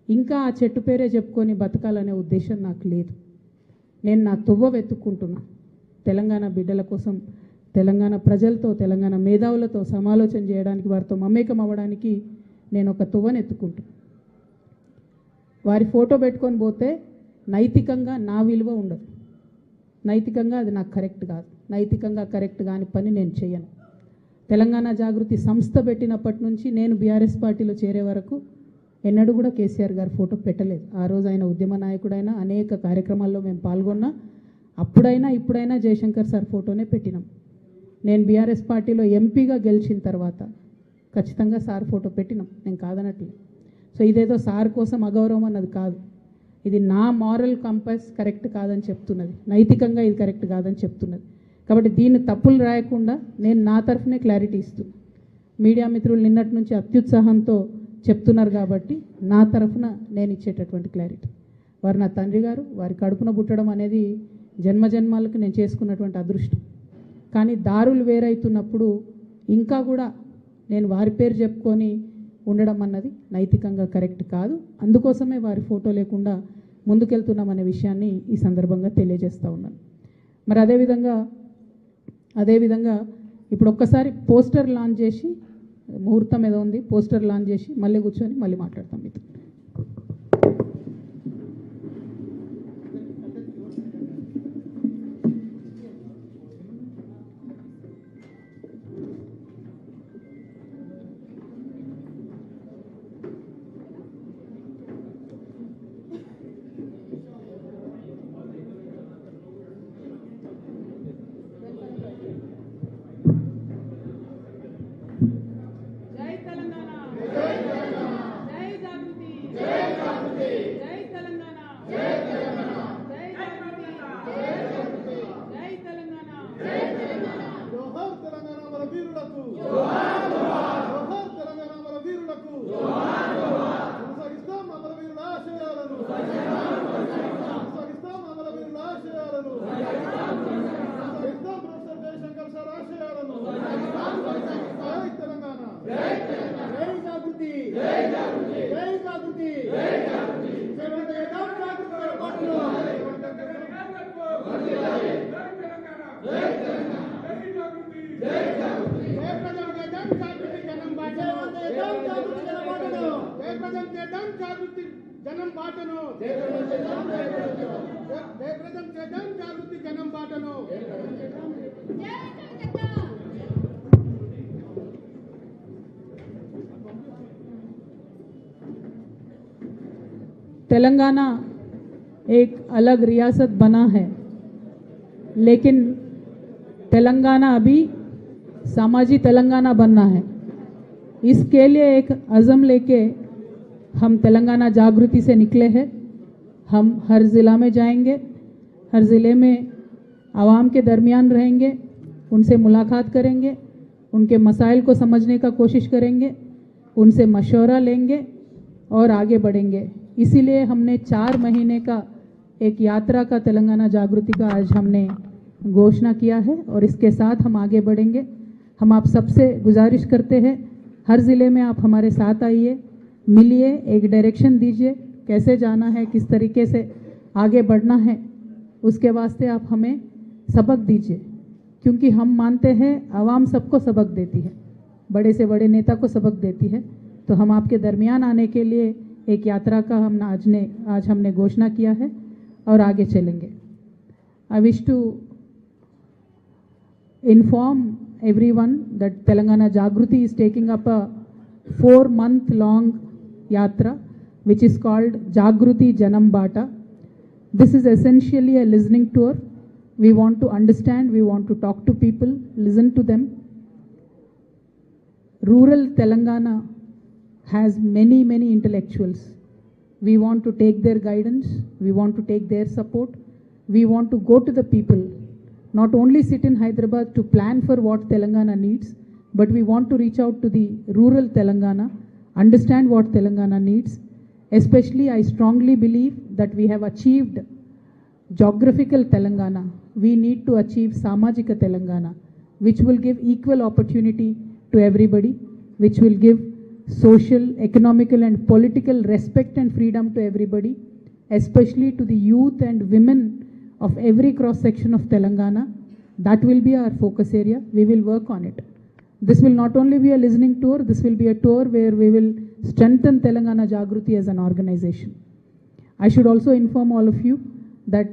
ఇంకా ఆ చెట్టు పేరే చెప్పుకొని బతకాలనే ఉద్దేశం నాకు లేదు. నేను నా తువ్వ వెతుక్కుంటున్నా. తెలంగాణ బిడ్డల కోసం, తెలంగాణ ప్రజలతో, తెలంగాణ మేధావులతో సమాలోచన చేయడానికి, వారితో మమేకం అవ్వడానికి నేను ఒక తువ్వను ఎత్తుకుంటున్నా. వారి ఫోటో పెట్టుకొని పోతే నైతికంగా నా విలువ ఉండదు. నైతికంగా అది నాకు కరెక్ట్ కాదు. నైతికంగా కరెక్ట్ కాని పని నేను చేయను. తెలంగాణ జాగృతి సంస్థ పెట్టినప్పటి నుంచి నేను బీఆర్ఎస్ పార్టీలో చేరే వరకు ఎన్నడూ కూడా కేసీఆర్ గారి ఫోటో పెట్టలేదు. ఆ రోజు ఆయన ఉద్యమ నాయకుడైనా, అనేక కార్యక్రమాల్లో మేము పాల్గొన్నా. అప్పుడైనా ఇప్పుడైనా జయశంకర్ సార్ ఫోటోనే పెట్టినాం. నేను బీఆర్ఎస్ పార్టీలో ఎంపీగా గెలిచిన తర్వాత ఖచ్చితంగా సార్ ఫోటో పెట్టినాం, నేను కాదనట్లేదు. సో ఇదేదో సార్ కోసం అగౌరవం అన్నది కాదు. ఇది నా మారల్ కంపాస్ కరెక్ట్ కాదని చెప్తున్నది, నైతికంగా ఇది కరెక్ట్ కాదని చెప్తున్నది. కాబట్టి దీన్ని తప్పులు రాయకుండా నేను నా తరఫునే క్లారిటీ ఇస్తున్నాను. మీడియా మిత్రులు నిన్నటి నుంచి అత్యుత్సాహంతో చెప్తున్నారు కాబట్టి నా తరఫున నేను ఇచ్చేటటువంటి క్లారిటీ. వారు నా తండ్రి గారు, వారి కడుపున పుట్టడం అనేది జన్మజన్మాలకు నేను చేసుకున్నటువంటి అదృష్టం. కానీ దారులు వేరైతున్నప్పుడు ఇంకా కూడా నేను వారి పేరు చెప్పుకొని ఉండడం అన్నది నైతికంగా కరెక్ట్ కాదు. అందుకోసమే వారి ఫోటో లేకుండా ముందుకెళ్తున్నామనే విషయాన్ని ఈ సందర్భంగా తెలియజేస్తూ ఉన్నాను. మరి అదేవిధంగా ఇప్పుడు ఒక్కసారి పోస్టర్ లాంచ్ చేసి, ముహూర్తం ఏదో ఉంది, పోస్టర్ లాంచ్ చేసి మళ్ళీ కూర్చొని మళ్ళీ మాట్లాడతాం మీతో. జనం బాటను జాగృతి జనం బాటను. तेलंगाना एक अलग रियासत बना है, लेकिन तेलंगाना अभी समाजी तेलंगाना बनना है. इसके लिए एक अज़म लेके हम तेलंगाना जागृति से निकले हैं. हम हर ज़िला में जाएंगे, हर ज़िले में आवाम के दरमियान रहेंगे, उनसे मुलाकात करेंगे, उनके मसाइल को समझने का कोशिश करेंगे, उनसे मशवरा लेंगे और आगे बढ़ेंगे. इसीलिए हमने 4 महीने का एक यात्रा का तेलंगाना जागृति का आज हमने घोषणा किया है और इसके साथ हम आगे बढ़ेंगे. हम आप सबसे गुजारिश करते हैं, हर ज़िले में आप हमारे साथ आइए, मिलिए, एक डायरेक्शन दीजिए, कैसे जाना है, किस तरीके से आगे बढ़ना है, उसके वास्ते आप हमें सबक दीजिए. क्योंकि हम मानते हैं आवाम सबको सबक देती है, बड़े से बड़े नेता को सबक देती है. तो हम आपके दरमियान आने के लिए एक यात्रा का आज हमने घोषणा किया है और आगे चलेंगे. I wish to inform everyone that Telangana Jagruti is taking up a 4-month long yatra which is called Jagruti Janam Bata. This is essentially a listening tour. We want to understand, we want to talk to people, listen to them. Rural Telangana has many intellectuals. We want to take their guidance, we want to take their support, we want to go to the people, not only sit in Hyderabad to plan for what Telangana needs, but we want to reach out to the rural Telangana, understand what Telangana needs. Especially I strongly believe that we have achieved geographical Telangana. We need to achieve Samajika Telangana, which will give equal opportunity to everybody, which will give social, economical, and political respect and freedom to everybody, especially to the youth and women of every cross section of Telangana. That will be our focus area. We will work on it. This will not only be a listening tour, this will be a tour where we will strengthen Telangana Jagruti as an organization. I should also inform all of you that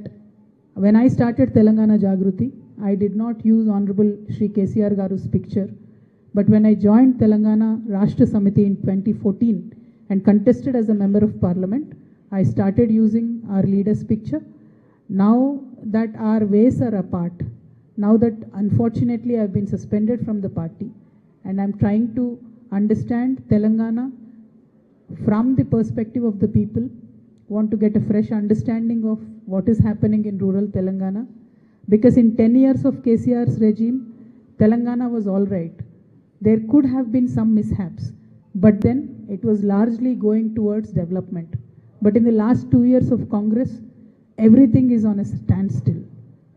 when I started Telangana Jagruti, I did not use Honorable Shri KCR Garu's picture. But when I joined Telangana Rashtra Samiti in 2014 and contested as a member of parliament, I started using our leader's picture. Now that our ways are apart, now that unfortunately I've been suspended from the party and I'm trying to understand Telangana from the perspective of the people, want to get a fresh understanding of what is happening in rural Telangana. Because in 10 years of KCR's regime, Telangana was all right. There could have been some mishaps, but then it was largely going towards development. But in the last 2 years of Congress, everything is on a standstill.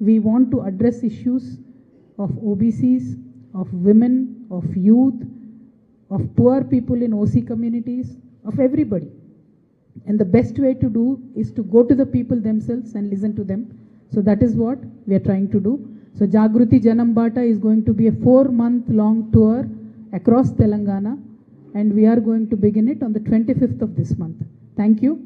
We want to address issues of OBCs, of women, of youth, of poor people in OC communities, of everybody. And the best way to do is to go to the people themselves and listen to them. So that is what we are trying to do. So Jagruti Janam Bata is going to be a 4-month long tour across Telangana, and we are going to begin it on the 25th of this month. Thank you.